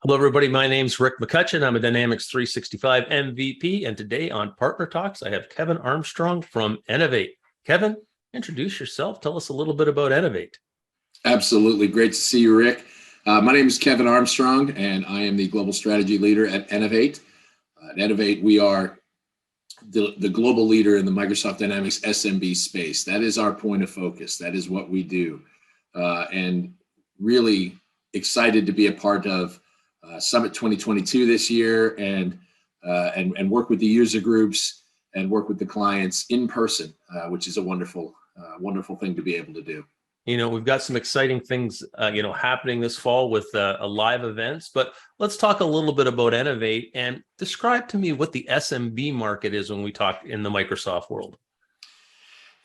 Hello, everybody. My name's Rick McCutcheon. I'm a Dynamics 365 MVP. And today on Partner Talks, I have Kevin Armstrong from Enavate. Kevin, introduce yourself. Tell us a little bit about Enavate. Absolutely. Great to see you, Rick. My name is Kevin Armstrong, and I am the Global Strategy Leader at Enavate. At Enavate, we are the global leader in the Microsoft Dynamics SMB space. That is our point of focus. That is what we do. And really excited to be a part of Summit 2022 this year and work with the user groups and work with the clients in person, which is a wonderful thing to be able to do. You know, we've got some exciting things, happening this fall with live events, but let's talk a little bit about Enavate and describe to me what the SMB market is when we talk in the Microsoft world.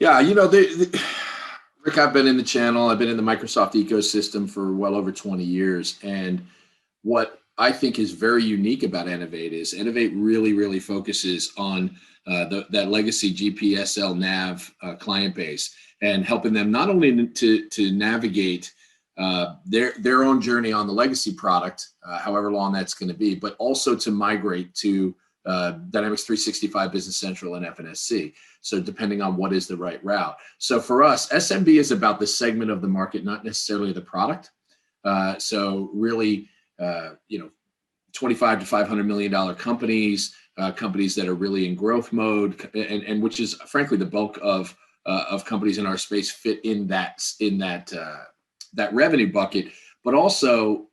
Yeah, Rick, I've been in the channel. I've been in the Microsoft ecosystem for well over 20 years. And what I think is very unique about Enavate is Enavate really focuses on that legacy GPSL nav client base and helping them not only to navigate their own journey on the legacy product, however long that's going to be, but also to migrate to Dynamics 365 Business Central and FNSC. So depending on what is the right route. So for us, SMB is about the segment of the market, not necessarily the product. So really, 25 to $500 million companies, companies that are really in growth mode, and which is frankly the bulk of companies in our space fit in that revenue bucket. But also,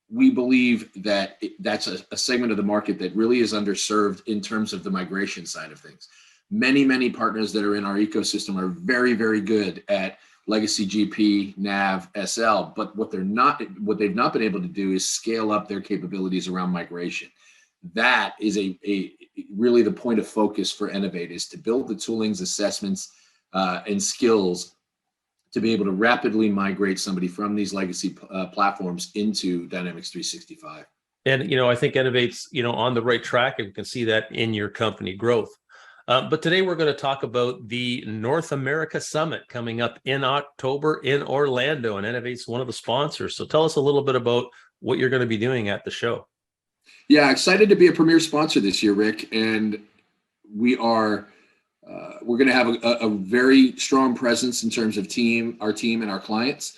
we believe that that's a segment of the market that really is underserved in terms of the migration side of things. Many partners that are in our ecosystem are very good at legacy GP, NAV, SL, but what they've not been able to do is scale up their capabilities around migration. That is really the point of focus for Enavate, is to build the toolings, assessments, and skills to be able to rapidly migrate somebody from these legacy platforms into Dynamics 365. And, I think Enavate's, on the right track, and we can see that in your company growth. But today we're going to talk about the North America Summit coming up in October in Orlando, and Enavate's one of the sponsors. So tell us a little bit about what you're going to be doing at the show. Yeah, excited to be a premier sponsor this year, Rick. And we're going to have a very strong presence in terms of our team and our clients.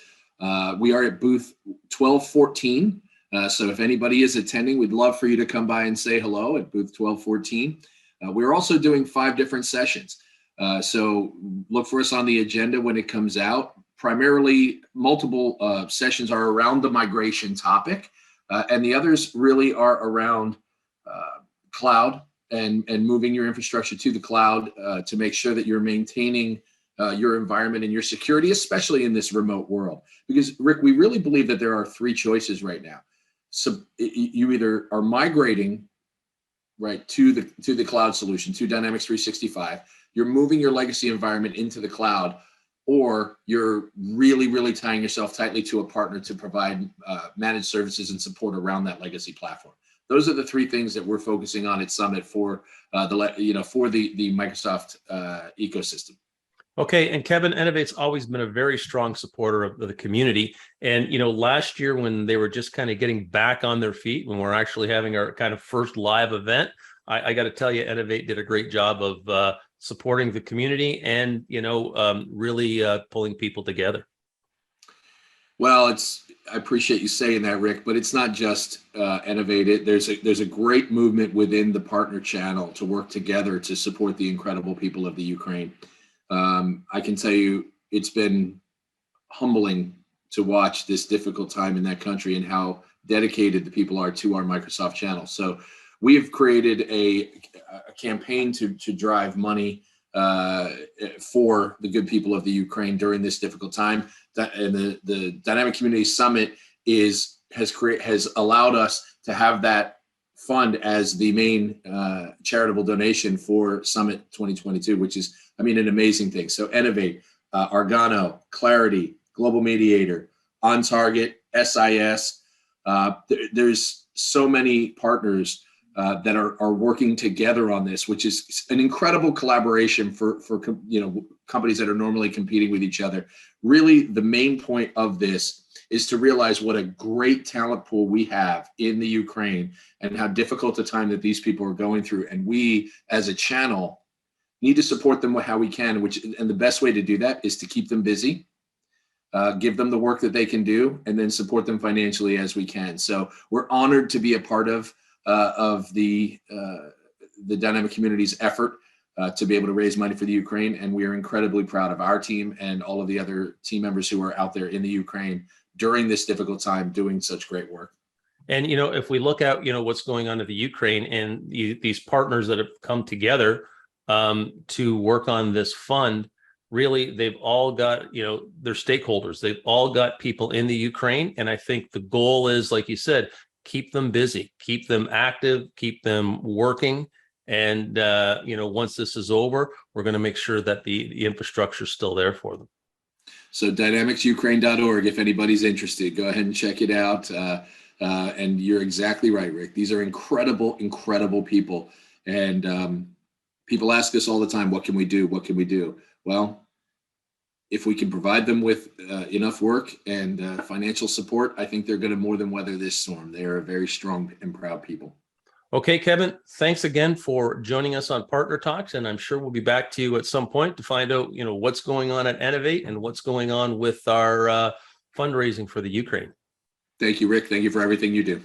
We are at booth 1214. So if anybody is attending, we'd love for you to come by and say hello at booth 1214. We're also doing 5 different sessions. So look for us on the agenda when it comes out. Primarily, multiple sessions are around the migration topic, and the others really are around cloud and moving your infrastructure to the cloud to make sure that you're maintaining your environment and your security, especially in this remote world. Because, Rick, we really believe that there are 3 choices right now. So you either are migrating to the cloud solution, to Dynamics 365, you're moving your legacy environment into the cloud, or you're really tying yourself tightly to a partner to provide managed services and support around that legacy platform. Those are the 3 things that we're focusing on at Summit for the Microsoft ecosystem. Okay, and Kevin, Enavate's always been a very strong supporter of the community. And, last year when they were just kind of getting back on their feet, when we're actually having our kind of first live event, I got to tell you, Enavate did a great job of supporting the community and, really pulling people together. Well, I appreciate you saying that, Rick, but it's not just Enavate. There's a great movement within the partner channel to work together to support the incredible people of the Ukraine. I can tell you it's been humbling to watch this difficult time in that country and how dedicated the people are to our Microsoft channel. So we have created a campaign to drive money for the good people of the Ukraine during this difficult time. And the Dynamic Community Summit has allowed us to have that fund as the main charitable donation for Summit 2022, which is, an amazing thing. So Enavate, Argano, Clarity, Global Mediator, OntargIT, SIS. There's so many partners that are working together on this, which is an incredible collaboration for companies that are normally competing with each other. Really, the main point of this is to realize what a great talent pool we have in the Ukraine and how difficult a time that these people are going through. And we, as a channel, need to support them how we can, and the best way to do that is to keep them busy, give them the work that they can do, and then support them financially as we can. So we're honored to be a part of the Dynamic Community's effort to be able to raise money for the Ukraine. And we are incredibly proud of our team and all of the other team members who are out there in the Ukraine during this difficult time doing such great work. And, if we look at, what's going on in the Ukraine and these partners that have come together to work on this fund, really, they've all got, their stakeholders. They've all got people in the Ukraine. And I think the goal is, like you said, keep them busy, keep them active, keep them working. And, once this is over, we're going to make sure that the infrastructure is still there for them. So dynamicsukraine.org, if anybody's interested, go ahead and check it out. And you're exactly right, Rick. These are incredible, incredible people. And people ask us all the time, what can we do? What can we do? Well, if we can provide them with enough work and financial support, I think they're going to more than weather this storm. They are a very strong and proud people. Okay, Kevin, thanks again for joining us on Partner Talks, and I'm sure we'll be back to you at some point to find out, what's going on at Enavate and what's going on with our fundraising for the Ukraine. Thank you, Rick. Thank you for everything you do.